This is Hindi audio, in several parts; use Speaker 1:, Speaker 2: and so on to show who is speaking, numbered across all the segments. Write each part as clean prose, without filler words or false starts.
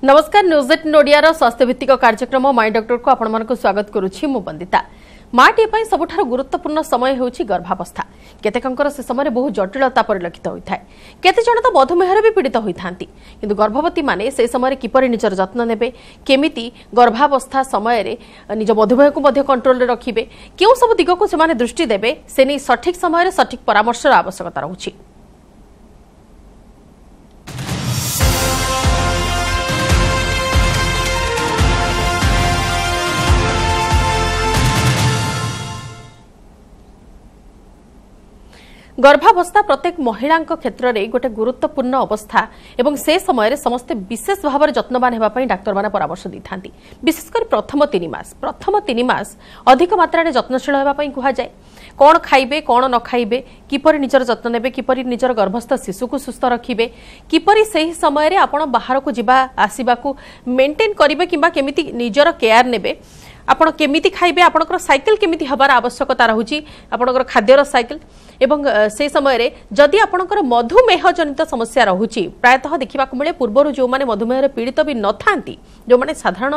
Speaker 1: नमस्कार न्यूज 18 ओडिया स्वास्थ्य भित्तिक कार्यक्रम माई डॉक्टर को आपण स्वागत करुछि मु वंदिता। माटी पई सबुठार गुरुत्वपूर्ण समय होछि गर्भावस्था। केतेकंकर से समय बहु जटिलता परिलक्षित होइथाय। केते जण तो मधुमेहर भी पीड़ित होइथांती, किंतु गर्भवती माने से समय किपरि निजर जत्न नेबे, केमिति गर्भावस्था समय रे निज मधुमेह को मध्ये कंट्रोल रे रखिबे, केउ सब दिग को से माने दृष्टि देबे, से नै सठिक समय रे सठिक परामर्श र आवश्यकता रहउछि। गर्भावस्था प्रत्येक महिला क्षेत्र में गोटे गुरुत्वपूर्ण अवस्था एवं से समय समस्ते विशेष भाव में जत्नवान होगापी डाक्तर मैंने परामर्श दी था। विशेषकर प्रथम 3 मास अधिक मात्रा जत्नशील होगापी कहुए। कौन खाइबे कौन न खाइबे, किपरि निजर जत्न नेबे, किपरि निजर गर्भस्थ शिशु को सुस्थ रखिबे, किपरि सही समय रे आपण बाहर को जिबा आसीबा को मेंटेन करिबे, किबा केमिति निजर केयर नेबे, आपण केमिति खाइबे, आपणकर साइकिल केमिति हबार आवश्यकता रहुची, आपणकर खाद्यर साइकिल एवं से समय रे जदि आपणकर मधुमेह जनित समस्या रहुची, प्रायतः देखिबा को मिले पूर्व जो माने मधुमेह पीड़ित भी न थांती, जो माने साधारण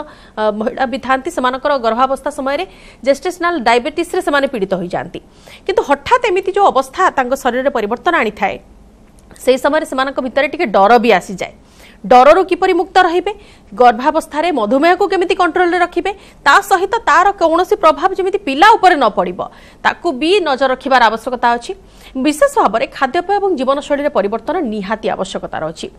Speaker 1: महिला भी थांती, सेमानकर गर्भावस्था समय रे जेस्टेशनल डायबिटीज रे सेमाने पीड़ित होई जानती, किंतु हठात एमिति जो अवस्था तांको शरीर रे परिवर्तन आनी थाए, से समय रे सेमानक भितरे टिके डर भी आसी जाए। डररू किपरि मुक्त रहिबे, गर्भावस्था रे मधुमेह को केमिति कंट्रोल रे रखिबे, ता सहित तार कौनसी प्रभाव जेमिति पिला ऊपर न पड़िबो ताकू भी नजर रखिबार आवश्यकता अछि। विशेष भाव में खाद्यपेय और जीवनशैली रे परिवर्तन निहाती आवश्यकता रही।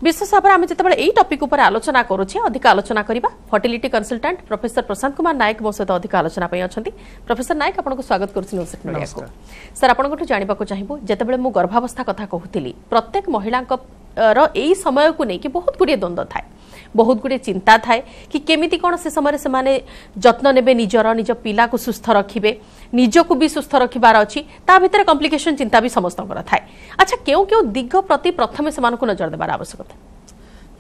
Speaker 1: विशेष भाव में आम जिते एही टॉपिक उपर आलोचना करुछे, अधिक आलोचना करिबा fertility consultant professor Prashant Kumar Nayak मो सहित अधिक आलोचना पई अछंती। प्रोफेसर नायक आपनको स्वागत करछि न्यूज 18 ओडिया को। सर आपनको जानिबा को चाहिबो, जेतेबेले मु गर्भावस्था कथा कहूतिली, प्रत्येक महिला एही समय को नहीं कि बहुत गुड़े द्वंद्व थाए, बहुत गुड़े चिंता थाए कि केमिति कौन से समय से माने जत्न नेबे, निजर निज पिला को सुस्थ रखिबे, निजको भी सुस्थ रखिबार अछि, ता भितर कॉम्प्लिकेशन चिंता भी समस्त थाए। अच्छा, केउ दिग प्रति प्रथमे से मानको नजर देबार आवश्यकता?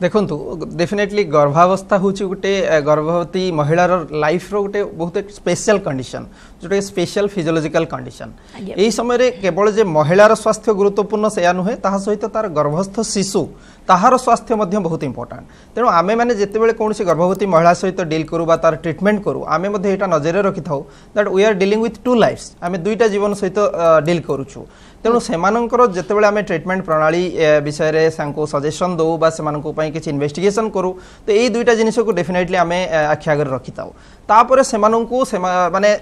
Speaker 2: देखंतु डेफिनेटली गर्भावस्था हूँ गोटे गर्भवती महिलार लाइफ रो गोटे बहुत special condition, Jote special physiological condition. यही समय केवल जे महिलार स्वास्थ्य गुरुत्वपूर्ण से नुहे, ताहा सहित तार गर्भस्थ शिशु ताहार स्वास्थ्य मध्य बहुत इंपोर्टेंट। तेणु आमे माने जेतेबेले कोनसी गर्भवती महिला सहित डील करू बा तार ट्रीटमेंट करू, आमे मध्य एटा नजर रखि थाउ that we are dealing with two lifes, आमे दुईटा जीवन सहित डील करूछु। तेणु सेमानंकर जेतेबेले आमे ट्रीटमेंट प्रणाली विषय रे सांको सजेशन दो बा सेमानंको पई किछ इन्वेस्टिगेशन करू, तो एई दुईटा जिनिस को डेफिनेटली आमे आखि आगे रखि थाउ। तापर सेमानंको माने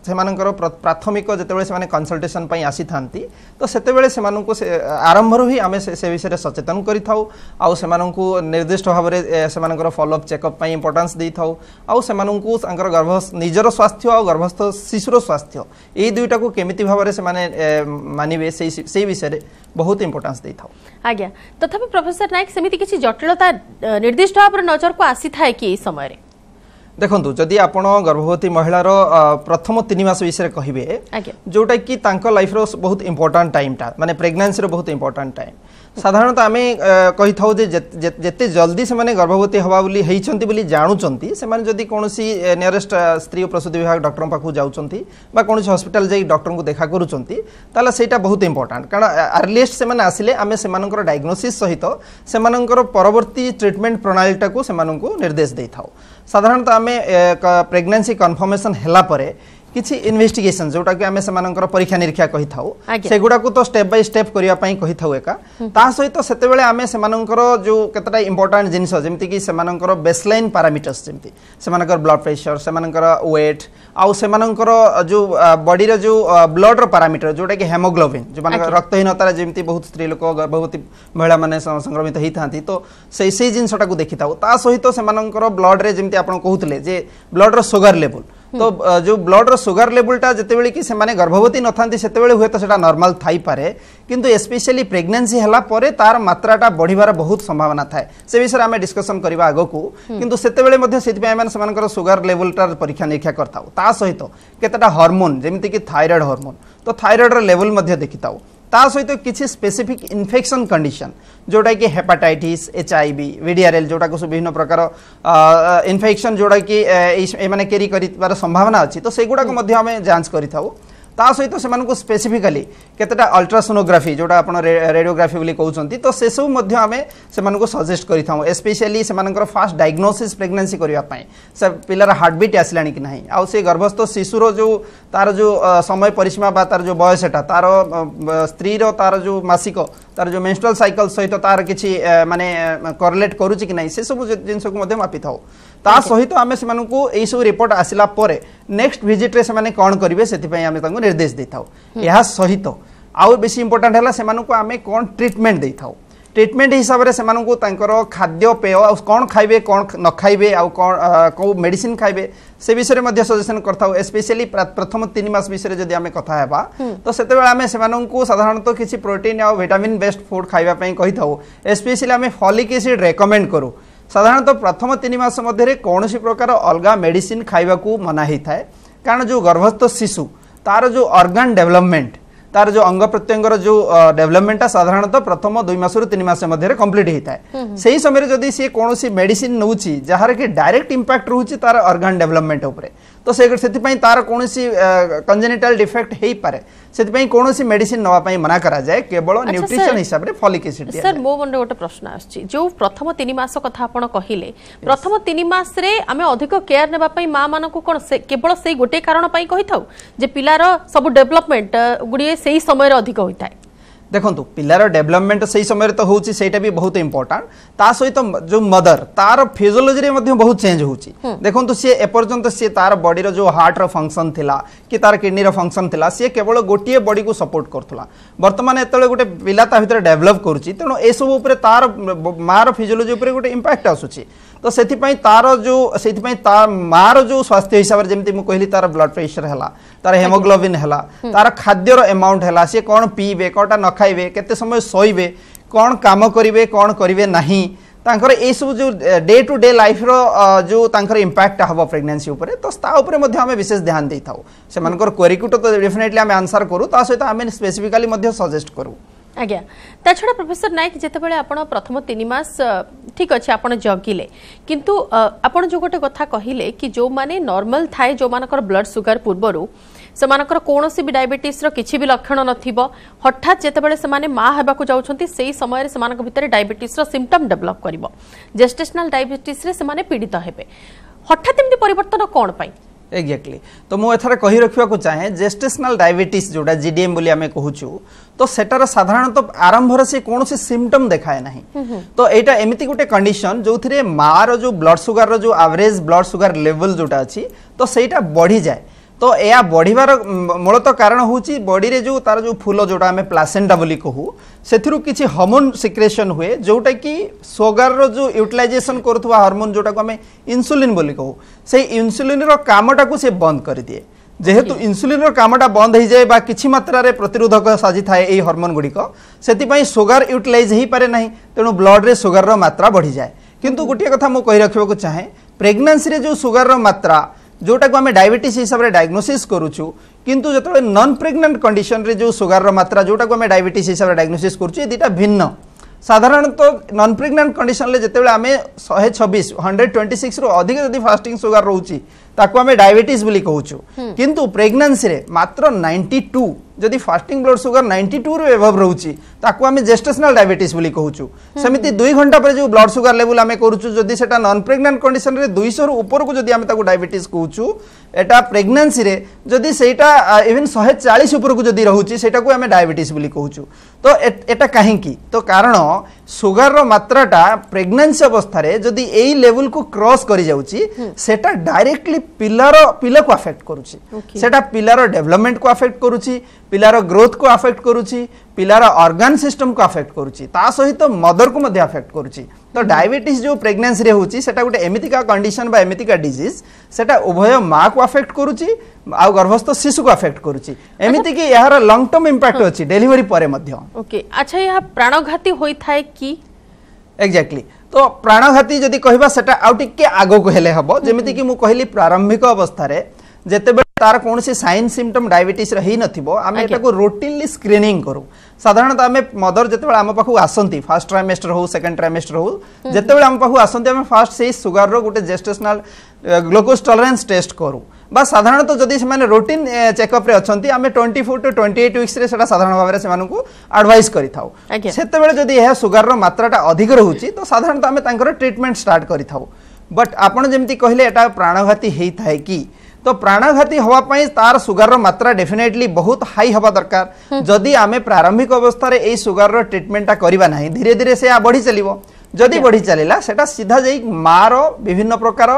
Speaker 2: सेमानंकर प्राथमिक जेतेबेले सेमाने कंसल्टेशन पई आसी थांती, तो सेतेबेले सेमानंको आरंभରୁ ही आमे से विषय रे सचेतन करि थाउ, आउ सेमानंको निर्दिष्ट भाव रे सेमानंकर फॉलोअप चेकअप पई इंपोर्टेंस देइ थाउ, आउ सेमानंको संकर गर्भ निजर स्वास्थ्य और गर्भस्थ शिशुर स्वास्थ्य एई दुईटा को केमिति भाव रे सेमाने मानिबे से विषय रे बहुत इंपोर्टेंस देइ थाउ। आज्ञा
Speaker 1: तथापि प्रोफेसर नायक सेमिति किछि जटिलता निर्दिष्ट भाव रे नजर को आसी थाए कि एई समय रे?
Speaker 2: देखंतु जदि आपण गर्भवती महिलार प्रथम 3 मास विषय कहिबे, जोटा कि तांको लाइफ रो बहुत इंपोर्टेंट टाइम टा, माने प्रेगनेंसी रो बहुत इंपोर्टेंट टाइम। साधारणतः आमे कहि थाउ जे जेते जल्दी से माने गर्भवती हवा बोली हेइचंती बोली जानुचंती, से माने जदि कोनोसी नियरेस्ट स्त्री प्रसूति विभाग डॉक्टर पाखु जाउचंती बा कोनोसी हॉस्पिटल जाई डॉक्टर को देखा करूचंती, ताला सेटा बहुत इंपोर्टेंट। कारण अर्लीस्ट से माने आसिले आमे सेमानकर डायग्नोसिस सहित सेमानकर परवर्ती ट्रीटमेंट प्रणालीटा को सेमाननको निर्देश देइ थाउ। साधारणतः आमे प्रेगनेंसी कन्फर्मेशन हला परे किछि इन्वेस्टिगेशन जोटा कि आमे सेमानकर परीक्षा निरीक्षा कहि थाउ, सेगुडा को तो स्टेप बाय स्टेप करिया पई कहि थाउ एका। ता सहित सेतेबेले आमे सेमानकर जो केतटा इंपोर्टेंट जिनिस जेमति कि सेमानकर बेसलाइन पैरामीटर्स, जेमति सेमानकर ब्लड प्रेशर, सेमानकर वेट, आउ सेमानकर जो बॉडी रे जो ब्लड रो पैरामीटर जोटा कि हेमोग्लोबिन, जो माने रक्तहीनता जेमति बहुत स्त्री लोक गर्भवती महिला माने संक्रमित हेइ थांती, तो से जिनिसटा को देखि थाउ। ता सहित सेमानकर ब्लड रे जेमति आपण कहउतले जे ब्लड रो शुगर लेवल, तो जो ब्लड रो शुगर लेवलटा जेतेबेले कि सेमाने गर्भवती नथांती सेतेबेले हुए तो सेटा नॉर्मल थाई पारे, किंतु स्पेशली प्रेगनेंसी हला परे तार मात्राटा बढ़िबार बहुत संभावना थाए। से विषय आमे डिस्कशन करबा आगो को, किंतु सेतेबेले मध्ये सेति पय माने सेमानकर शुगर लेवलटा परीक्षा निरीक्षा करताउ। ता सहित केतटा हार्मोन जेमिति कि थायराइड हार्मोन, तो थायराइड रो लेवल मध्ये देखिताउ। ता सहित किसी स्पेसिफिक इन्फेक्शन कंडीशन जोटा कि हेपाटाइटिस, HIV, VDRL जोटा को विभिन्न प्रकार इन्फेक्शन जोटा कि माने कैरी करिबार संभावना अछि, तो सेगुडा को मध्ये हमें जांच करि थाउ। ता सहित से स्पेसिफिकली केतेटा अल्ट्रासोनोग्राफी जोटा आपण रेडियोग्राफी बोली कहउछंती तो से सब मध्य आमे से सजेस्ट करिथाउ स्पेशली से फास्ट डायग्नोसिस प्रेगनेंसी करिया पई से पिलार हार्टबीट आसलानी कि नाही आ से गर्भस्थ शिशुर जो तार जो समय परिसीमा बा तार जो बयसटा तार स्त्री रो तार जो मासिक तार जो मेंस्ट्रुअल साइकिल सहित तार किछि माने कोरिलेट करूछि कि नाही से सब जिंस को मध्य मापि थाउ ता सहित आमे से मानकू एई सब रिपोर्ट आसिला परे नेक्स्ट विजिट रे से माने कोन करिवे सेति पई आमे तांको निर्देश देथाउ यहा सहित आउ बेसी इंपोर्टेंट हला से मानकू आमे कोन ट्रीटमेंट देथाउ ट्रीटमेंट हिसाब रे से मानकू तांकर खाद्य पेय कोन खाइबे कोन न खाइबे आ को मेडिसिन खाइबे से विषय में सजेशन करथाउ स्पेशली प्रथम 3 मास विषय जदि आमे कथा हेबा तो सेते बेला आमे से मानकू साधारणतः किछि प्रोटीन आ विटामिन बेस्ड फूड खाइबा पई कहिथाउ स्पेशली आमे फॉलिक एसिड रेकमेंड करू साधारणतः प्रथम 3 मास मध्य कौन प्रकार अलग मेडिसिन खाइबा को मना ही थाए कारण जो गर्भस्थ शिशु तार जो ऑर्गन डेवलपमेंट तार जो अंग प्रत्यंगर जो डेवलपमेंट साधारणतः प्रथम 2 मास रु 3 मास मध्य कंप्लीट होता है सही समय जदि सी कौन मेडिसिन नउची जहार कि डायरेक्ट इंपैक्ट रहउची तार ऑर्गन डेवलपमेंट उपरे तो सेति पई तार कौन कंजेनिटल डिफेक्ट हेई पारे सेति पई कौन मेडिसिन नवा पई मना करा जाए केवल न्यूट्रिशन हिसाब रे फॉलिक एसिड
Speaker 1: सर मो मन गोटे प्रश्न आछि जो प्रथम 3 मास कथा आपण कहिले प्रथम 3 मास रे हमें अधिक केयर नेबा पई मां मानन को कोन केवल सेई गोटे कारण पई कहिथाउ जे पिलार सब डेवलपमेंट गुडी सेई समय रे अधिक होइताय
Speaker 2: देखंतु पिलार डेवलपमेंट सही समय तो होउची सेटा भी बहुत इंपोर्टेंट ता सहित जो मदर तार फिजियोलॉजी रे मध्ये बहुत चेंज होउची देखंतु से एपर्यंत से तार बॉडी रो जो हार्ट रो फंक्शन थिला कि तार किडनी रो फंक्शन थिला से केवल गोटिए बॉडी को सपोर्ट करथला वर्तमान एतले गोटे पिला ता भीतर डेवलप करूची तेनो ए सब ऊपर तार मार फिजियोलॉजी ऊपर गोटे इंपैक्ट आसुची तो सेति पई तार जो सेति पई ता मार जो स्वास्थ्य हिसाब रे जेमति मु कहली तार ब्लड प्रेशर हला तार हेमोग्लोबिन हला तार खाद्य रो अमाउंट हला से कोन पीबे कोटा न खाइबे केते समय सोइबे कोन काम करिवे कोन करिवे नाही तांकर ए सब जो डे टू डे लाइफ रो जो तांकर इंपैक्ट हबो प्रेगनेंसी ऊपर तो ता ऊपर मध्ये हमें विशेष ध्यान देथाउ से मानकर क्वेरी को तो डेफिनेटली हमें आंसर करू ता सहित हमें स्पेसिफिकली मध्ये सजेस्ट करू
Speaker 1: आज्ञा ता छड़ा प्रोफेसर नायक जेते बेले आपण प्रथम 3 मास ठीक अछि आपण जगिले किंतु आपण जो गोटे कथा कहिले कि जो माने नॉर्मल थाए जो मानकर ब्लड शुगर पूर्वरु सेमानकर कोनोसी भी डायबिटीज रो किछि भी लक्षण नथिबो हठात जेते बेले सेमाने मा हेबा को जाउछंती सेही समय रे सेमानक भितरे डायबिटीज रो सिम्पटम डेवलप करिवो जेस्टेशनल डायबिटीज रे सेमाने पीड़ित हेबे हठात एमती परिवर्तन कोन पई
Speaker 2: एग्जैक्टली तो मु एथारे कहि रखिबा को चाहे जेस्टेशनल डायबिटीज जोडा जीडीएम बोली हमें कहूछु तो सेटार साधारणतः आरंभ रे से कोनोसी सिम्पटम देखाए नाही तो एटा एमिति गोटे कंडीशन जोथिरे मार जो ब्लड शुगर रो जो एवरेज ब्लड शुगर लेवल जोटा अछि तो सेटा बढ़ी जाए तो या बढ़िबार मूलतः कारण होची बॉडी रे जो तार जो फूल जोटा हमें प्लासेंटा बोली कहू सेथिरु किछि हार्मोन सिक्रेशन हुए जोटा कि शुगर रो जो यूटिलाइजेशन करथुवा हार्मोन जोटा को हमें इंसुलिन बोली कहू से इंसुलिन रो कामटा को से बंद कर दिए जेहेतु इंसुलिन रो कामटा बंद हो जाए बा किछि मात्रा रे प्रतिरोधक साजी थाए एई हार्मोन गुडी को सेति पई शुगर यूटिलाइज ही पारे नाही तेनु ब्लड रे शुगर रो मात्रा बढ़ी जाए किंतु गोटिया कथा मो कहि रखिबा को चाहे प्रेगनेंसी रे जो शुगर रो मात्रा जोटा को हमें डायबिटीज हिसाब रे डायग्नोसिस करूछु किंतु जतले नॉन प्रेग्नेंट कंडीशन रे जो शुगर रो मात्रा जोटा को हमें डायबिटीज हिसाब रे डायग्नोसिस करूछु ए दिटा भिन्न साधारणतः नॉन प्रेग्नेंट कंडीशन ले जतले हमें 126 126 रो अधिक जदी फास्टिंग शुगर रहउची ताको हमें डायबिटीज बोली कहूछु किंतु प्रेगनेंसी रे मात्र 92 जदी फास्टिंग ब्लड शुगर 92 रो एबव रहउची ताको हमें जेस्टेशनल डायबिटीज बोली कहूछु समिति 2 घंटा पर जो ब्लड शुगर लेवल हमें करूछु जदी सेटा नॉन प्रेग्नेंट कंडीशन रे 200 रो ऊपर को जदी हमें ताको डायबिटीज कहूछु एटा प्रेगनेंसी रे जदी सेटा इवन 140 ऊपर को जदी रहउची सेटा को हमें डायबिटीज बोली कहूछु तो एटा काहे की तो कारण शुगर रो मात्राटा प्रेगनेंसी अवस्था रे जदी एई लेवल को क्रॉस करि जाउची सेटा डायरेक्टली पिला को अफेक्ट करूची सेटा पिलार डेवलपमेंट को अफेक्ट करूची पिलार ग्रोथ को अफेक्ट करूची पिलार ऑर्गन सिस्टम को अफेक्ट करूची ता सहित मदर को मध्ये अफेक्ट करूची तो डायबिटीज जो प्रेगनेंसी रे होची सेटा गोटे एमितिका कंडीशन बा एमितिका डिजीज सेटा उभय मां को अफेक्ट करूची आ गर्भस्थ शिशु को अफेक्ट करूची एमिति कि यार लॉन्ग टर्म इंपैक्ट होची डिलीवरी परे मध्ये
Speaker 1: ओके अच्छा यह प्राणघाती होई थाए की
Speaker 2: एग्जैक्टली तो प्राणघाती जदि कहबा सेटा आउ टिके आगो को हेले हबो जेमिति कि मु कहली प्रारंभिक अवस्था रे जेते तार कौन से साइन सिम्पटम डायबिटीज रही नथिबो आमे एटा को रूटीनली स्क्रीनिंग करू साधारणतः आमे मदर जेते आम पाखु आसंती फर्स्ट ट्राइमेस्टर हो सेकंड ट्राइमेस्टर हो जेते आम पाखु आसंती आमे फर्स्ट से शुगर रो गोटे जेस्टेशनल ग्लूकोज टॉलरेंस टेस्ट करू बा साधारणतः जदि से रूटीन चेकअप रे अछंती आमे 24 टू 28 वीक्स रे सेटा साधारण भाव रे सेमानकु एडवाइस करिथाउ सेते बेले जदि यह सुगर रो मात्राटा अधिक रहउची तो साधारणतः आमे तांकर ट्रीटमेंट स्टार्ट करिथाउ बट आपण जेमति कहले एटा प्राणघाती हेई थाए कि तो प्राणघाती हवा पई तार सुगर रो मात्रा डेफिनेटली बहुत हाई हवा दरकार जदि आमे प्रारंभिक अवस्था रे ए सुगर रो ट्रीटमेंटटा करिबा नाही धीरे धीरे से आ बढ़ी चलिबो जदि बढ़ी चलिला सेटा सीधा जाई मार विभिन्न प्रकार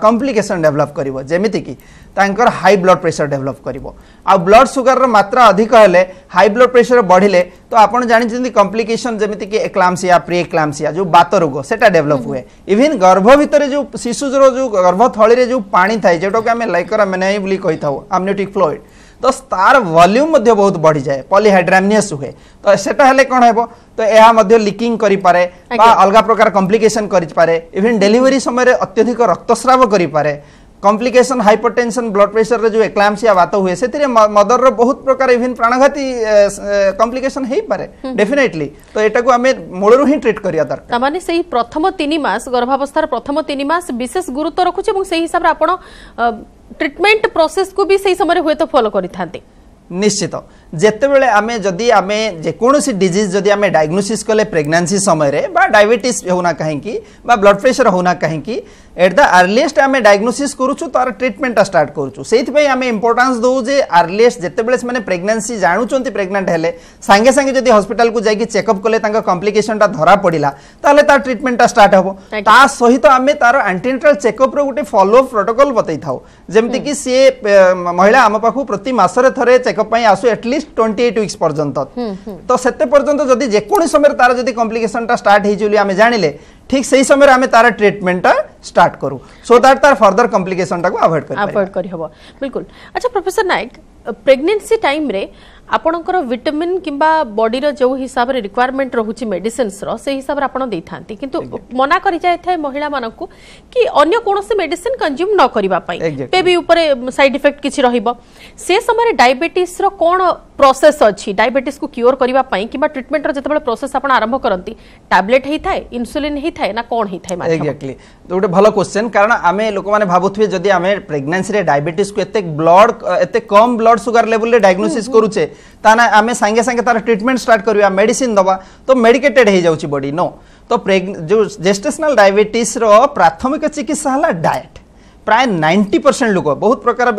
Speaker 2: कॉम्प्लिकेशन डेवलप करिवो जेमिति कि तांकर हाई ब्लड प्रेशर डेवलप करिवो आ ब्लड सुगर रो मात्रा अधिक हेले हाई ब्लड प्रेशर बढ़िले तो आपण जानि जंदी कॉम्प्लिकेशन जेमिति कि एक्लाम्सिया प्री एक्लाम्सिया जो बात रोग सेटा डेवलप हुए इवन गर्भ भितर जो शिशु जो गर्भ थळी रे जो पानी थाई जेटो कि हमें लाइकर मेनाई बोली कहि थाउ amniotic फ्लूइड तो तार वॉल्यूम मध्य बहुत बढ़ी जाए पॉलीहाइड्रामियस हुए तो सेटा हेले कोन हेबो तो एहा मध्य लीकिंग करि पारे बा अलगा प्रकार कॉम्प्लिकेशन करि पारे इवन डिलीवरी समय रे अत्यधिक रक्तस्राव करि पारे कॉम्प्लिकेशन हाइपरटेंशन ब्लड प्रेशर रे जो एक्लाम्सिया बात हुए से मदर रो बहुत प्रकार इवन प्राणघाती कॉम्प्लिकेशन हेई पारे डेफिनेटली तो एटा को हमें मूलरु ही ट्रीट करिया दरकार
Speaker 1: माने सही प्रथम 3 मास गर्भावस्थार प्रथम 3 मास विशेष गुरुत्व रखुचे এবং সেই হিসাবে आपण ट्रीटमेंट प्रोसेस को भी सही समय हुए तो फॉलो करिथांते
Speaker 2: निश्चित जेते बेले आमे जदी आमे जे कोनोसी डिजीज जदी आमे डायग्नोसिस कले प्रेगनेंसी समय रे बा डायबिटीज होना कहीं की बा ब्लड प्रेशर होना कहीं की एट द अर्लीस्ट आमे डायग्नोसिस करूछु तार ट्रीटमेंट स्टार्ट करूछु सेति पई आमे इंपोर्टेंस दउ जे अर्लीस्ट जेते बेले माने प्रेगनेंसी जानुचंती प्रेग्नेंट हेले संगे संगे जदी हॉस्पिटल को जाई कि चेकअप कले तांका कॉम्प्लिकेशन ता धरा पडिला ताले तार ट्रीटमेंट स्टार्ट हबो ता सहित आमे तार एंटीनेटल चेकअप रो गुटे फॉलो अप प्रोटोकॉल बतै थाउ जेमति कि से महिला आम पाखु प्रति मासरे थरे चेकअप पई आसु एटलीस्ट 28 वीक्स पर्यंत तो सेते पर्यंत जदी जे कोनी समय तार जदी कॉम्प्लिकेशन ता स्टार्ट हेइ जुली आमे जानिले ठीक सही समय आमे तार ट्रीटमेंट स्टार्ट करू सो दैट तार फर्दर कॉम्प्लिकेशन ता को अवॉइड करि हबो
Speaker 1: बिल्कुल अच्छा प्रोफेसर नायक प्रेगनेंसी टाइम रे आपणकर विटामिन किंबा बॉडी रो जो हिसाब रे रिक्वायरमेंट रहउची मेडिसिन्स रो से हिसाब रे आपण देथांती किंतु मना करि जाय थाय महिला मानकू कि अन्य कोनोसी मेडिसिन कंज्यूम न करिबा पई बेबी ऊपर साइड इफेक्ट किछि रहिबो से समय रे डायबिटीज रो कोन प्रोसेस अछि डायबिटीज को क्योर करिबा पई किंबा ट्रीटमेंट रो जतबेले प्रोसेस आपण आरंभ करंती टैबलेट हेइ थाय इंसुलिन हेइ थाय ना कोन हेइ थाय माने
Speaker 2: एग्जैक्टली तो उटे भलो क्वेश्चन कारण आमे लोक माने भाबुथबे जदी आमे प्रेगनेंसी रे डायबिटीज को एते कम ब्लड सुगर लेवल रे डायग्नोसिस करूचे ताना आमे संगे संगे तार ट्रीटमेंट स्टार्ट करिया मेडिसिन दबा तो मेडिकेटेड हे जाउची बॉडी नो तो जो जेस्टेशनल डायबिटीज रो प्राथमिक चिकित्सा हला डाइट प्राय 90% लोक बहुत प्रकार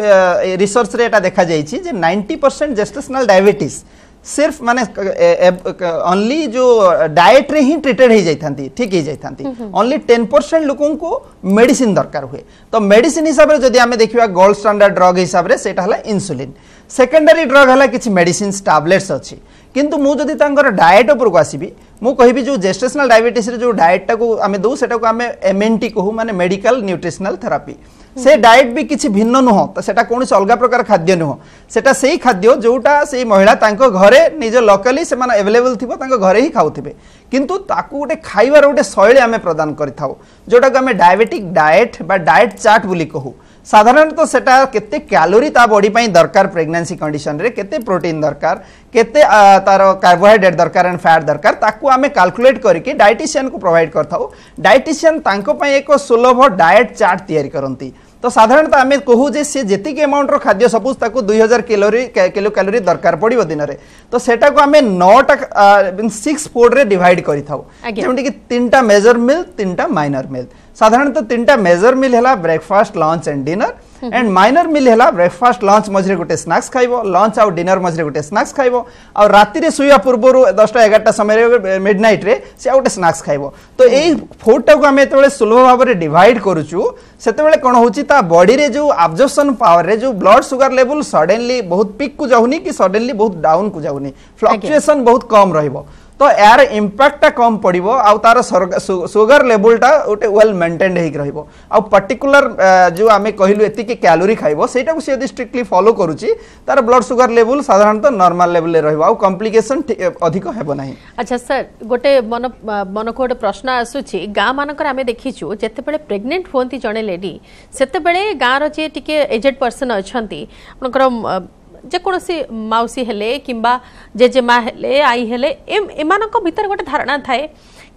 Speaker 2: रिसर्च रे एटा देखा जाईची जे 90% जेस्टेशनल डायबिटीज सिर्फ माने ओनली जो डाइट रे ही ट्रीटेड हो जाइथांती ठीक हो जाइथांती ओनली 10% लोगों को मेडिसिन दरकार हुए तो मेडिसिन हिसाब रे जदी हमें देखिबा गोल्ड स्टैंडर्ड ड्रग हिसाब रे सेटा हला इंसुलिन सेकेंडरी ड्रग हला किछि मेडिसिन टैबलेट्स अछि किंतु मु जदी तांकर डाइट ऊपर को आसीबी मु कहिबी जो जेस्टेशनल डायबिटीज रे जो डाइट टा को हमें दउ सेटा को हमें एमएनटी कहू माने मेडिकल न्यूट्रिशनल थेरेपी से डाइट भी किछि भिन्न नुह तो सेटा कोनोसी अलगा प्रकार खाद्य नुह सेटा सेही खाद्य जोटा सेही महिला तांको घरे निज लोकली से माने अवेलेबल थिबो तांको घरे ही खाउथिबे किंतु ताकू गोटे खाइबार गोटे शैली आमे प्रदान करिथाउ जोटा को हमें डायबिटिक डाइट बा डाइट चार्ट बोली कहू साधारणतः सेटा केते कैलोरी ता बॉडी पई दरकार प्रेगनेंसी कंडीशन रे केते प्रोटीन दरकार केते तार कार्बोहाइड्रेट दरकार एंड फैट दरकार ताकू आमे कैलकुलेट करके डाइटिशियन को प्रोवाइड करथाउ डाइटिशियन तांको पई एक सुलभ डाइट चार्ट तैयारी करंती तो साधारणतः आमे कहू जे से जेतिक अमाउंट रो खाद्य सपोज ताकू 2000 किलो कैलोरी दरकार पड़िबो दिन रे तो सेटा को आमे 9टा 6 फोल्ड रे डिवाइड करि थाउ जेमति कि 3टा मेजर मील 3टा माइनर मील साधारणतः 3टा मेजर मील हला breakfast lunch and dinner and minor meal हला ब्रेकफास्ट लंच मझरे गोटे स्नैक्स खाइबो लंच आउ डिनर मझरे गोटे स्नैक्स खाइबो और राति रे सुया पूर्वरु 10टा 11टा समय रे मिडनाइट रे से गोटे स्नैक्स खाइबो तो एई फोर्टा को हम एतबेले सुलभ भाव रे डिवाइड करूछु सेतबेले कोन होची ता बॉडी रे जो एब्जॉर्प्शन पावर रे जो ब्लड शुगर लेवल सडनली बहुत पीक को जाउनी कि सडनली बहुत डाउन को जाउनी फ्लक्चुएशन बहुत कम रहइबो तो यार इंपैक्ट टा कम पड़िबो आ तार सुगर लेवल टा ओटे वेल मेंटेन्ड हेक रहइबो आ पर्टिकुलर जो आमे कहिलु एति के कैलोरी खाइबो सेटा को से स्ट्रिक्टली फॉलो करूची तार ब्लड शुगर लेवल साधारणतः नॉर्मल लेवल ले रहइबो आ कॉम्प्लिकेशन अधिक हेबो नाही।
Speaker 1: अच्छा सर गोटे मन को गोटे प्रश्न आसुची गा मानकर आमे देखिछु जेते बेले प्रेग्नेंट होंती जणे लेडी सेते बेले गा रो जे टिके एजेड पर्सन अछंती आपनकर जेकोसी मौसी हेले किंबा जेजेमा हेले आई हेले एमानक भीतर गोटे धारणा थाए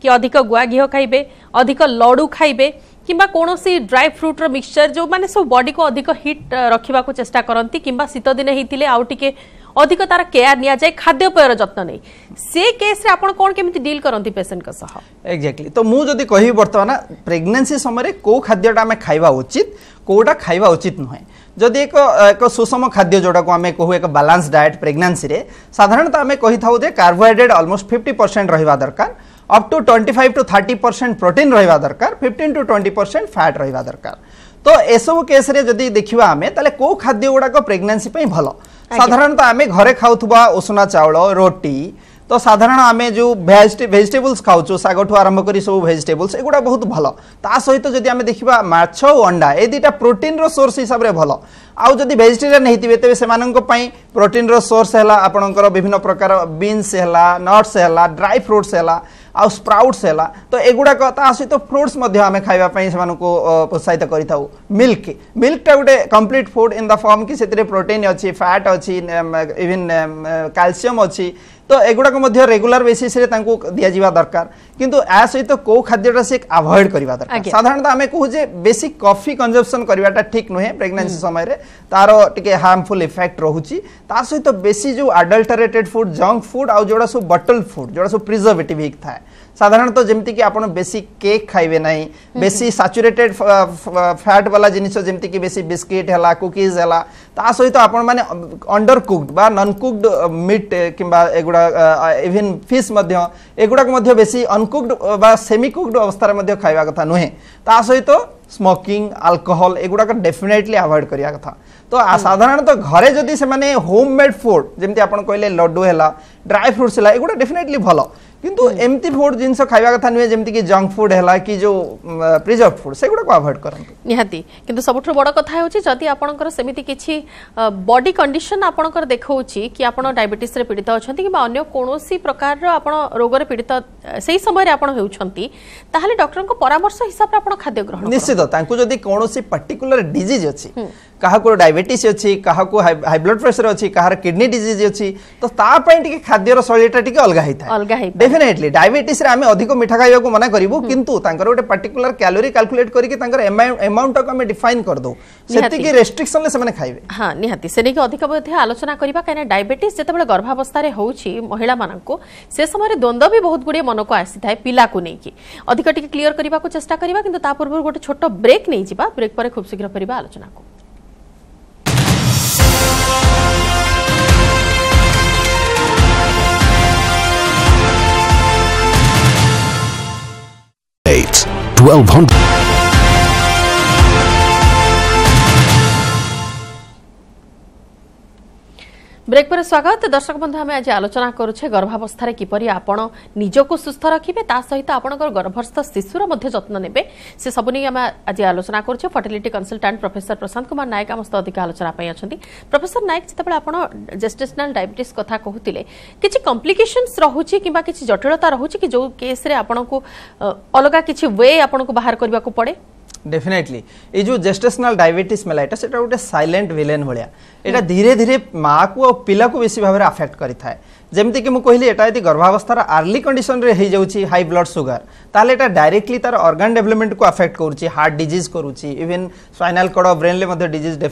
Speaker 1: कि अधिक गुआ घी खाइबे अधिक लडू खाइबे किंबा कोनोसी ड्राई फ्रूट रो मिक्सचर जो माने सब बॉडी को अधिक हिट रखिबा को चेष्टा करंती किंबा शीत दिन हेतिले आउ टिके अधिक तार केयर निया जाए खाद्यपेयर जत्न नहीं से केस रे आपण कोन केमिति डील करंती पेशेंट का सह
Speaker 2: एक्जेक्टली तो मु जदी कहि वर्तमान प्रेगनेंसी समय को खाद्यटा आमे खाइबा उचित कोटा खाइबा उचित नुहे जदि एक सुषम खाद्य जोड़ा को आमे कहू एक बैलेंस डाइट प्रेगनेंसी रे साधारणतः आमे कहि थाउ जे कार्बोहाइड्रेट ऑलमोस्ट 50% रहिबा दरकार अप टू 25 to 30% प्रोटीन रहिबा दरकार 15 to 20% फैट रहिबा दरकार तो एसबू केस रे जदि देखिबा आमे ताले को खाद्य गुडा को प्रेगनेंसी पई भलो साधारणतः आमे घरे खाउथुबा उसना चावल रोटी तो साधारण आमे जो वेजिटेबल्स खाउछु सागठु आरंभ करी सब वेजिटेबल्स एगुडा बहुत भलो ता सहित जदि आमे देखिबा माछ और अंडा ए दुटा प्रोटीन रो सोर्स हिसाब रे भलो आउ जदि वेजिटेरियन हेतिबे तेबे सेमानन को पई प्रोटीन रो सोर्स हैला आपनकर विभिन्न प्रकार बीन्स हैला नट्स हैला ड्राई फ्रूट्स हैला आ स्प्राउट्स हैला तो एगुडा को ता सहित फ्रूट्स मध्ये आमे खाइबा पई सेमान को प्रोत्साहित करिथाउ मिल्क टा गुटे complete food in the form कि सेतरे प्रोटीन अछि फैट अछि इवन कैल्शियम अछि तो एगुडा को मध्य रेगुलर बेसिस रे तांको दिया जीवा दरकार किंतु आ सहित को खाद्यटा से अवॉइड करबा दरकार साधारणतः आमे कहू जे बेसिक कॉफी कंजम्पशन करबाटा ठीक नहे प्रेगनेंसी समय रे तारो टिके हार्मफुल इफेक्ट रहूची ता सहित बेसी जो अडल्टरेटेड फूड जंक फूड आ जोड़ा सब बटल फूड जोड़ा सब प्रिजर्वेटिव हिक थाए साधारणतः जेमति कि आपण बेसी केक खाइबे नाही बेसी सैचुरेटेड फैट वाला जिनिस जेमति कि बेसी बिस्किट हला कुकीज हला ता सहित आपण माने अंडर कुक्ड बा नॉन कुक्ड मीट किंबा एगुडा इवन फिश मध्य एगुडा को मध्य बेसी अनकुक्ड बा सेमी कुक्ड अवस्था रे मध्य खाइबा कथा नहे ता सहित स्मोकिंग अल्कोहल एगुडा को डेफिनेटली अवॉइड करिया कथा तो साधारणतः घरे जदि से माने होममेड फूड जेमति आपण कहले लड्डू हला ड्राई फ्रूट्स हला एगुडा डेफिनेटली भलो किंतु एमती फूड जिनस खाइबा कथा नुहे जेमति कि जंक फूड हला कि जो प्रिजर्व फूड सेगुडा को अवॉइड करंतु
Speaker 1: निहाती किंतु सबठो बड़ कथा होची जदि आपनकर सेमिति किछि बॉडी कंडीशन आपनकर देखौची कि आपण डायबिटीज रे पीड़ित अछंती कि अन्य कोनोसी प्रकार रो आपण रोग रे पीड़ित सेही समय रे आपण हेउछंती ताहाले डॉक्टर को परामर्श हिसाब रे आपण खाद्य ग्रहण
Speaker 2: निश्चित तांको जदि कोनोसी पर्टिकुलर डिजीज अछि कहा को डायबिटीज अछि कहा को हाई ब्लड प्रेशर अछि कहार किडनी डिजीज अछि तो ता पई टिके खाद्य रो शैलीटा टिके अलगा हिता डेफिनेटली डायबिटीज रे आमे अधिक मीठा खाइबा को मना करिवो किंतु तांकर ओटे पर्टिकुलर कैलोरी कैलकुलेट करिके तांकर अमाउंट को हमें डिफाइन कर दो सेति की रेस्ट्रिक्शन ले से खाइबे हां
Speaker 1: निहाती से नेके अधिक मध्ये आलोचना करिबा काने डायबिटीज जेतेबेले गर्भावस्था रे होउची महिला माननको से समय रे द्वंद्व भी बहुत गुडी मन को आसी थाए पिला को नेकी अधिक टिके क्लियर करिबा को चेष्टा करिबा किंतु ता पूर्व गोटे छोट ब्रेक नै जिबा ब्रेक पर खूब शीघ्र करिबा आलोचना को
Speaker 3: Eight 1200
Speaker 1: ब्रेक पर स्वागत दर्शक बंधु आम आज आलोचना करुचे गर्भावस्था किपरि आपण निजको सुस्थ रखिबे ता सहित आपणकर गर्भस्थ शिशुर मध्य जत्न नेबे से सब नहीं आम आज आलोचना करुचे fertility consultant professor Prashant Kumar Nayak आम अधिक आलोचना पई अछंती प्रोफेसर नायक जेतेबेले आपण जेस्टेशनल डायबिटीज कथा कहूतिले किछि कॉम्प्लिकेशंस रहूची किबा किछि जटिलता रहूची कि जो केस रे आपण को अलगा किछि वे आपण को बाहर करबा को पड़े
Speaker 2: डेफिनेटली ये जो जेस्टेशनल डायबिटीज मेलाइटिस एटा गोटे साइलेंट विलेन भलिया एटा धीरे धीरे माँ को पिला को बेसी भाव अफेक्ट करिथाय जेमति कि मु कहली एटा यदि गर्भावस्थार अर्ली कंडीशन रे हे जाउची हाई ब्लड शुगर ताले एटा डायरेक्टली तार ऑर्गन डेवलपमेंट को अफेक्ट करूची हार्ट डिजीज करूची इवन स्पाइनल कॉर्ड ब्रेन ले मध्ये डिजीज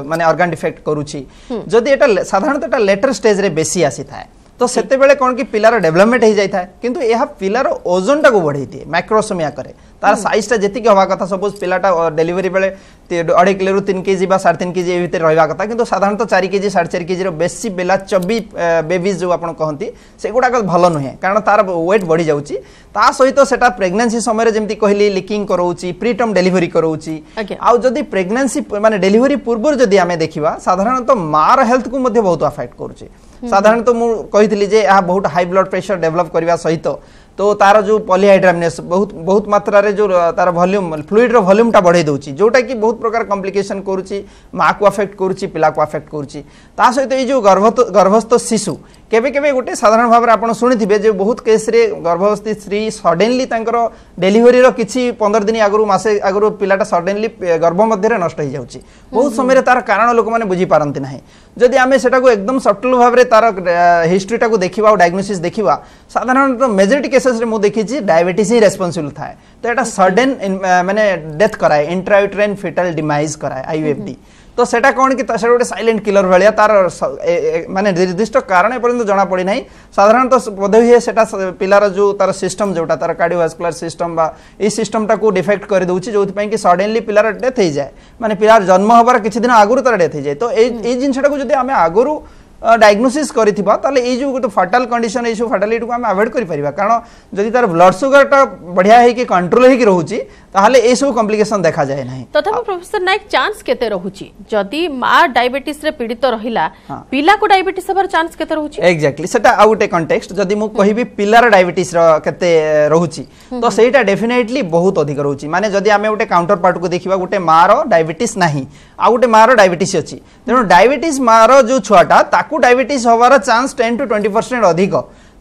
Speaker 2: माने ऑर्गन डिफेक्ट करूची जदि एटा साधारणतः एटा लेटर स्टेज रे बेसी आसी थाय तो सेते बेले कोन कि पिलार डेवलपमेंट हो जाय थाय किंतु एहा पिलार ओजन टा को बढ़ै दिए मैक्रोसोमिया करे तार साइज टा जेति के हवा कथा सपोज पिलाटा डेलिवरी बेले 2.5 किलो 3 केजी बा 3.5 केजी ए भीतर रहबा कथा किंतु साधारणतः 4 केजी 4.5 केजी रो बेसी बेला चबी बेबीज जो आपण कहंती सेगुडा का भलो नहे कारण तार वेट बढ़ी जाउची ता सहित सेटा प्रेगनेंसी समय रे जेमति कहली लीकिंग करोउची प्रीटर्म डेलिवरी करोउची आ जदी प्रेगनेंसी माने डेलिवरी पूर्व जदी हमें देखिबा साधारणतः मार हेल्थ को मध्ये बहुत अफेक्ट करूची साधारणतः मु कहितली जे आ बहुत हाई ब्लड प्रेशर डेवलप करबा सहित तो तार जो पॉलीहाइड्रामिनेस बहुत मात्रा रे जो तार वॉल्यूम फ्लूइड रो वॉल्यूम टा बढ़े दोची जोटा कि बहुत प्रकार कॉम्प्लिकेशन करूची माँ को अफेक्ट करूची पिला को अफेक्ट करूची ता सहित ए जो गर्भस्थ शिशु केबे केबे गोटे साधारण भाव आप शुणिथे जे बहुत केस रे गर्भवस्थी स्त्री सडनली डेलीवरी रो किछि 15 दिन आगु मासे आगु पिलाटा सडनली गर्भ मध्य नष्ट हो जाउछि बहुत समय तार कारण लोक माने बुझी पारंती नाही जदि आमे सेटा को एकदम सटल भाव रे तार हिस्ट्रीटा को देखिबा और डायग्नोसिस देखिबा साधारणतः मेजॉरिटी केसेस रे मु देखिछि डायबिटीज ही रेस्पोंसिबल थाए तो एटा सडन माने डेथ कराए इंट्रायूटेराइन फिटल डिमाइज कराए आईयूएफडी तो सेटा कौन कि सेटा गोटे साइलेंट किलर भाया तार माने निर्दिष्ट कारण पर्यंत जना पड़ी ना साधारणतः बोध हुए सेटा पिलार जो तार सिस्टम जोटा तार कार्डियोवास्कुलर सिस्टम बा ए सिस्टमटा को डिफेक्ट कर दउछि जोथि कि सडनली पिलार डेथ हो जाए माने पिलार जन्म होबार किछि दिन आगुरु तार डेथ हो जाए तो ए जिनसटा को जदि आमे आगुरु डायग्नोसिस करिथिबा ताले ए जो गोटे फाटल कंडीशन ए जो फाटलिटी को हम अवॉइड करि परिबा कारण जदि तार ब्लड सुगर टा बढ़िया है कि कंट्रोल है कि रहउची ताले ए सब कॉम्प्लिकेशन देखा जाए नाही
Speaker 1: तथापि प्रोफेसर नायक चांस केते रहउची जदि मां डायबिटीज रे पीड़ित रहिला पिला को डायबिटीज हबार चांस केते रहउची
Speaker 2: एग्जैक्टली सेटा आउट गोटे कॉन्टेक्स्ट जदि मु कहिबी पिलार डायबिटीज रो केते रहउची तो सेटा डेफिनेटली बहुत अधिक रहउची माने जदि हमें गोटे काउंटर पार्ट को देखिबा गोटे मां रो डायबिटीज नाही आ गोटे मां रो डायबिटीज अछि तेनो डायबिटीज मां रो जो छुआटा ताकू डायबिटीज होवार चांस 10 to 20% अधिक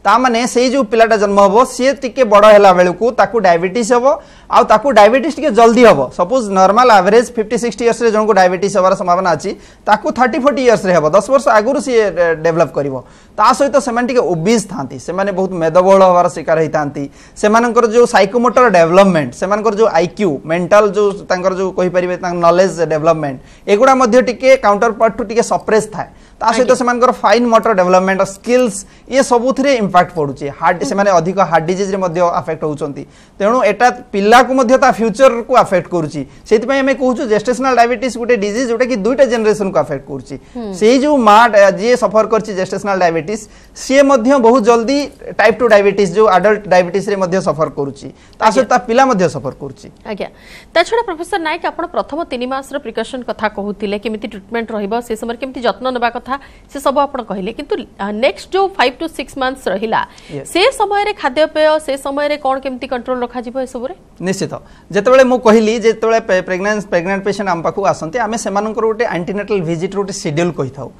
Speaker 2: ता माने से जो पिलाटा जन्म होबो से टिके बड़ हैला बेलकू ताकू डायबिटीज होबो आ ताकू डायबिटीज टिके जल्दी होबो सपोज नॉर्मल एवरेज 50-60 इयर्स रे जनको डायबिटीज होवार संभावना अछि ताकू 30-40 इयर्स रे होबो 10 वर्ष आगुरु से डेवलप करिवो ता सहित सेमान टिके ओबीज थांती सेमाने बहुत मेदबोल होवार शिकार होइतांती सेमानकर जो साइकोमोटर डेवलपमेंट सेमानकर जो आईक्यू मेंटल जो तांकर जो कहि परिबे तांक नॉलेज डेवलपमेंट एगुडा मध्ये टिके काउंटर पार्ट टू टिके सप्रेस थाए ता सहित सेमानकर फाइन मोटर डेवलपमेंट स्किल्स ये सबुथिरे इंपैक्ट पडुची हार्ट सेमाने अधिक हार्ट डिजीज रे मध्ये अफेक्ट होउचंती तेणु एटा पिल्ला को मध्ये ता फ्यूचर को अफेक्ट करूची सेति पय हमें कहूछु जेस्टेशनल डायबिटीज गुटे डिजीज जोटा कि दुईटा जनरेशन को अफेक्ट करूची सेही जो मां जे सफर करची जेस्टेशनल डायबिटीज से मध्ये बहुत जल्दी टाइप 2 डायबिटीज जो एडल्ट डायबिटीज रे मध्ये सफर करूची ता सहित ता पिल्ला मध्ये सफर करूची
Speaker 1: आज्ञा ता छडा प्रोफेसर नायक आपण प्रथम 3 मास रो प्रिकॉशन कथा कहूतिले केमिति ट्रीटमेंट रहइबो से समय केमिति जत्न नबा कथा से सब आपण कहिले किंतु नेक्स्ट जो 5 to 6 मंथ्स रहिला से समय रे खाद्य पेय से समय रे कोन केमिति कंट्रोल रखा जिवो ए सब रे
Speaker 2: निश्चित जेतेबेले मु कहिली जेतेबेले प्रेग्नेंट पेशेंट हम पाखु आसंती आमे सेमानकर गोटे एंटीनेटल विजिट रोटे शेड्यूल कहि थाउ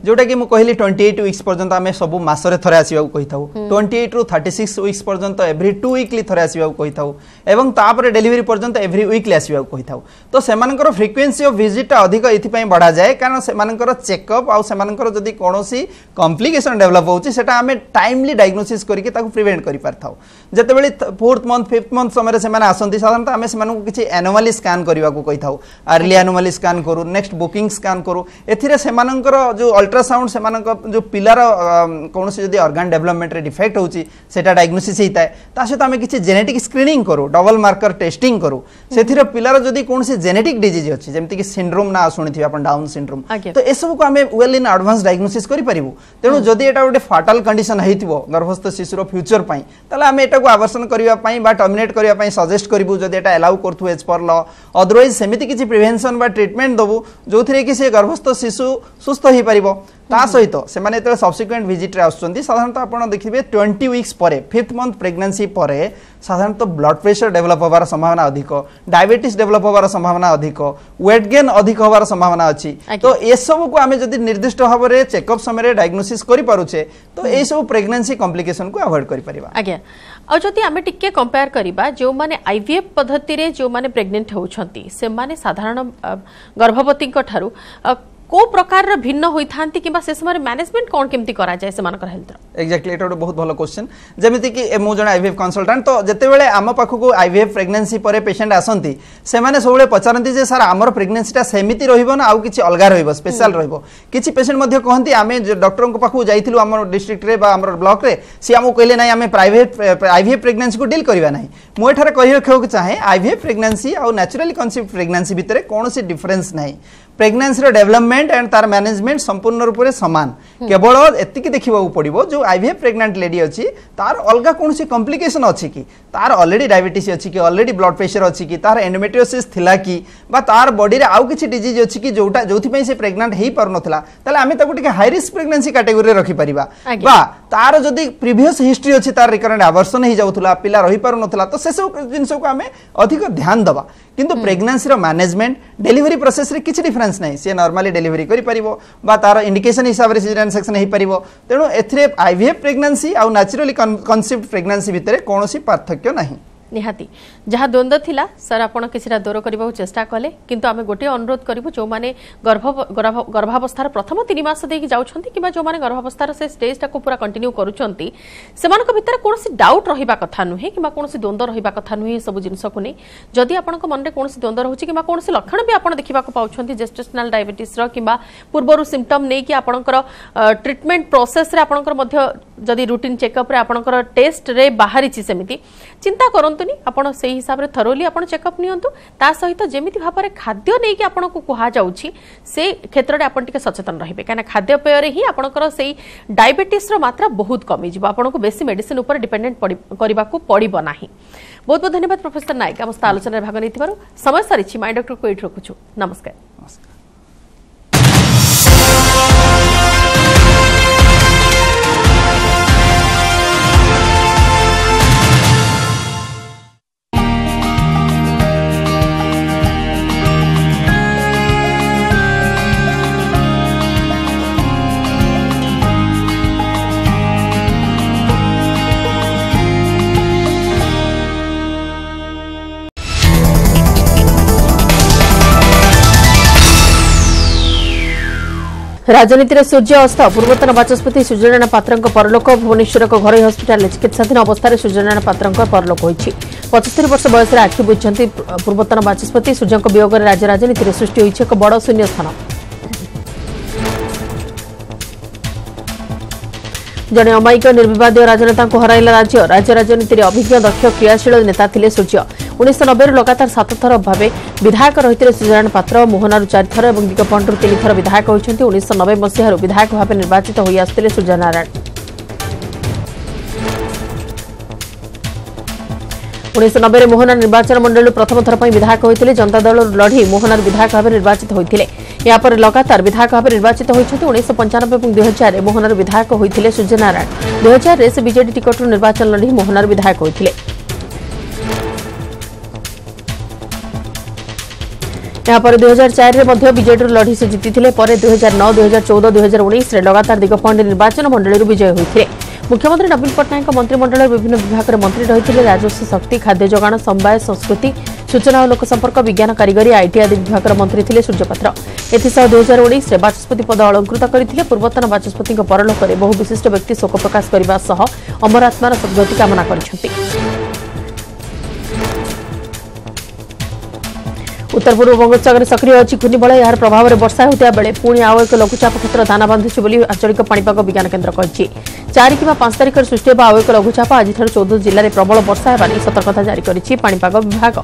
Speaker 2: जोटा कि मु कहिली 28 वीक्स पर्यंत आमे सब मास रे थरे आसीबा कहि थाउ 28 ରୁ 36 वीक्स पर्यंत एवरी 2 वीकली थरे आसीबा कहि थाउ एवं तापर डेलीवरी पर्यंत एवरी वीकली आसीबा कहि थाउ तो सेमानकर फ्रीक्वेंसी ऑफ विजिट अधिक एथि पय बढ़ा जाए कारण सेमानकर चेकअप आ सेमानकर जदी कोनोसी कॉम्प्लिकेशन डेवलप होउची सेटा आमे टाइमली डायग्नोसिस करके ताकू प्रिवेंट करि पारथाउ जेतेबेले 4th मंथ 5th मंथ समय से माने आसंती साधारणतः आमे सेमानकु किछि एनोमली स्कैन करिवा को कहि थाउ अर्ली एनोमली स्कैन करू नेक्स्ट बुकिंग स्कैन करू एथिरे सेमानकर जो अल्ट्रासाउंड सेमानक जो पिलार कोनोसी जदी ऑर्गन डेवलपमेंट रे डिफेक्ट होउची सेटा डायग्नोसिस हेताय ता सहित आमे किछि जेनेटिक स्क्रीनिंग करू डबल मार्कर टेस्टिंग करू सेथिरे पिलार जदी कोनोसी जेनेटिक डिजीज अछि जेमति कि सिंड्रोम ना सुनिथिबे आपण डाउन सिंड्रोम तो ए सब को आमे वेल इन एडवांस डायग्नोसिस करि परिबु तेनु जदी एटा गोटे फाटल कंडीशन हेतिबो गर्भस्थ शिशुर फ्यूचर पई ताले आमे एटा को आवर्सन करिवा पई बा टर्मिनेट करिवा पई सजेस्ट करिबु जदी एटा अलाउ करथु एज पर लॉ अदरवाइज सेमिति किछि प्रिवेंशन बा ट्रीटमेंट दबु जोथिरे कि से गर्भस्थ शिशु सुस्थ होई परिबो ता सहित से माने त सब्सिक्वेंट विजिट रे आछंती साधारणतः आपण देखिबे 20 वीक्स परे 5th मंथ प्रेगनेंसी परे साधारणतः ब्लड प्रेशर डेवलप होबार संभावना अधिक डायबिटीज डेवलप होबार संभावना अधिक वेट गेन अधिक होबार संभावना अछि तो ए सब को आमे जदी निर्दिष्ट भाव रे चेकअप समय रे डायग्नोसिस करि पारुछे तो ए सब प्रेगनेंसी कॉम्प्लिकेशन को अवॉइड करि परिबा
Speaker 1: आज्ञा आ जदी आमे टिके कंपेयर करिबा जो माने आईवीएफ पद्धति रे जो माने प्रेग्नेंट होउछंती से माने साधारण गर्भवती को ठारू को प्रकार भिन्न होइथांती किबा से समय मैनेजमेंट कोन केमती करा जाय से मानकर हेल्थ
Speaker 2: एक्जेक्टली एटा बहुत भलो क्वेश्चन जेमिति कि मो जण आईवीएफ कंसल्टेंट तो जते बेले आम पाखु को आईवीएफ प्रेगनेंसी परे पेशेंट आसंती से माने सबले पचारंती जे सर हमर प्रेगनेंसीटा सेमिति रहिबो ना आउ किछि अलगा रहिबो स्पेशल रहिबो किछि पेशेंट मध्ये कहंती आमे डॉक्टर को पाखु जाइथिलु हमर डिस्ट्रिक्ट रे बा हमर ब्लॉक रे से हमो कहले नै आमे प्राइवेट आईवीएफ प्रेगनेंसी को डील करबा नै मो एठारे कहियो के चाहे आईवीएफ प्रेगनेंसी आ नेचुरली कंसीव्ड प्रेगनेंसी भितरे कोनोसी डिफरेंस नै प्रेगनेंसी रो डेवलपमेंट एंड तार मैनेजमेंट संपूर्ण रूप से समान केवल एतिकी देखिबा पड़िबो जो आईवीएफ प्रेग्नेंट लेडी अछि तार अलगा कोनसी कॉम्प्लिकेशन अछि कि तार ऑलरेडी डायबिटीज अछि कि ऑलरेडी ब्लड प्रेशर अछि कि तार एंडोमेट्रियोसिस थिला कि बा तार बॉडी रे आउ किछि डिजीज अछि कि जोटा जोथि पई से प्रेग्नेंट हेई पर नथला ताले आमे ताकू टिके हाई रिस्क प्रेगनेंसी कैटेगरी रे रखि परिबा बा तार जदी प्रीवियस हिस्ट्री अछि तार रिकरेंट अवर्सन हेई जाउथला पिला रहि पर नथला तो से सब जिंसो को आमे अधिक ध्यान दबा किंतु प्रेगनेंसी रो मैनेजमेंट डिलीवरी प्रोसेस रे किछि डिफरेंस नै से नॉर्मली डेलीवरी करि परिबो बा तार इंडिकेशन हिसाब रे सिजेरियन सेक्शन हे परिबो तेणु एथरे आईवीएफ प्रेगनेंसी आ नेचुरली कन्सीव्ड प्रेगनेंसी भितरे कोनोसी पार्थक्य नाही
Speaker 1: निहाती जहाँ द्वंद्व थिला सर आपण किछरा दूर करबा चेष्टा कले किंतु आमे गोटे अनुरोध करिवु जो माने गर्भावस्थार प्रथम 3 मास देकी जाउछंती किबा जो माने गर्भावस्थार से स्टेज टा को पूरा कंटिन्यू करूछंती सेमानक भितर कोनोसी डाउट रहिबा कथा नुहे किबा कोनोसी द्वंद्व रहिबा कथा नुहे सब जिंस को नै जदि आपनक मन रे कोनोसी द्वंद्व रहउची किबा कोनोसी लक्षण भी आपण देखिबा को पाउछंती जेस्टेशनल डायबिटीज रो किबा पूर्वरु सिम्पटम नै कि आपनकर ट्रीटमेंट प्रोसेस रे आपनकर मध्य जदि रूटीन चेकअप रे आपनकर टेस्ट रे बाहरी छि सेमिति चिंता करंतुनी आपण सेही हिसाब रे थरोली आपण चेकअप नियंतु ता सहित जेमिति भाबरे खाद्य नै कि आपण को कुहा जाउछि से क्षेत्र रे आपण टिके सचेतन रहिबे काना खाद्य पेय रे ही आपनकर सेही डायबिटीज रो मात्रा बहुत कमी जिवो आपण को बेसी मेडिसिन ऊपर डिपेंडेंट करबा को पड़िबो नाही। बहुत बहुत धन्यवाद प्रोफेसर नायक हम आलोचना भाग नैथिबारु समय सारिछि माय डॉक्टर को एठ रखुछु नमस्कार। राजनीति सूर्य अस्त पूर्वतन बाचस्पति सूर्यनारायण पात्र परलोक भुवनेश्वर घर हस्पिटाल चिकित्साधीन अवस्था सूर्यनारायण पात्र परलोक होती 75 वर्ष बयस आखि बुझी पूर्वतन बाचस्पति सूर्य वियोग राज्य राजनीति सृष्टि होती एक बड़ शून्य स्थान। जड़े अमायिक निर्विवाद राजनेता हराइला राज्य राजनीति अभिज्ञ दक्ष क्रियाशील नेता थिले सूर्य 1990 लगातार 7 थर भाव विधायक रही सूर्यनारायण पात्र मोहनारू 4 थर और दिगपंडू 3 थर विधायक होती 1990 मसीह विधायक भाव निर्वाचित हो आसुले सूर्यनारायण। 1990 मोहनार निर्वाचन मंडल प्रथम थर पर विधायक होते जनता दल लड़ी मोहनार विधायक भाव निर्वाचित होते यापर लगातार विधायक भाव निर्वाचित होती 1995 और 2000 मोहनार विधायक होते सूर्यनारायण 2000 से बीजेडी टिकट निर्वाचन लड़ी मोहनार विधायक होते। यहाँ पर 2004 में बीजेडी लड़ी से जीति 2009, 2014, 2019 लगातार दिगपंडी निर्वाचन मंडल विजय होते। मुख्यमंत्री नवीन पट्टनायक मंत्रिमंडल विभिन्न विभाग मंत्री रही राजस्व शक्ति खाद्य जोगाण समवाय संस्कृति सूचना और लोक संपर्क विज्ञान कारिगरी आईटी आदि विभाग मंत्री थे सूर्यपात्र। एसह 2019 में बाचस्पति पद अलंकृत करते पूर्वतन बाचस्पति परलोक में बहु विशिष्ट व्यक्ति शोक प्रकाश करने सह अमर आत्मार सद्गति कामना कर। उत्तर पूर्व बंगोपसागर सक्रिय अच्छी घूर्णिबल यार प्रभाव में वर्षा होता बेले पुणी आउ एक लघुचाप क्षेत्र दाना बांधुची आंचलिक पाणीपाग विज्ञान केन्द्र कही 4 कि 5 तारिख सृष्टि होगा आउ एक लघुचाप आज 14 जिले में प्रबल वर्षा होगा नहीं सतर्कता जारी करिछि पाणीपाग विभाग।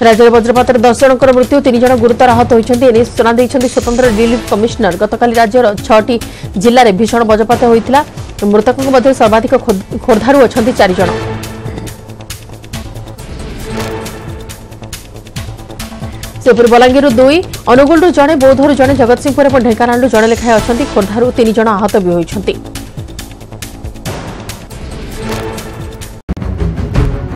Speaker 1: राज्य में वज्रपात 10 जनकर मृत्यु 3 जन गुरुतर आहत होती सूचना देते स्वतंत्र रिलीफ कमिशनर। गतकाली राज्यर 6टी जिले में भीषण वज्रपात होता मृतकों मध्य सर्वाधिक खोर्धारू अच्छा 4 जन। सेपुर बलांगीर 2 अनुगुल जड़े बौद्धरू जड़े जगतसिंहपुर और ढेंकानालू जड़े लेखाएं अच्छा खोर्धारू 3 जन आहत भी होती।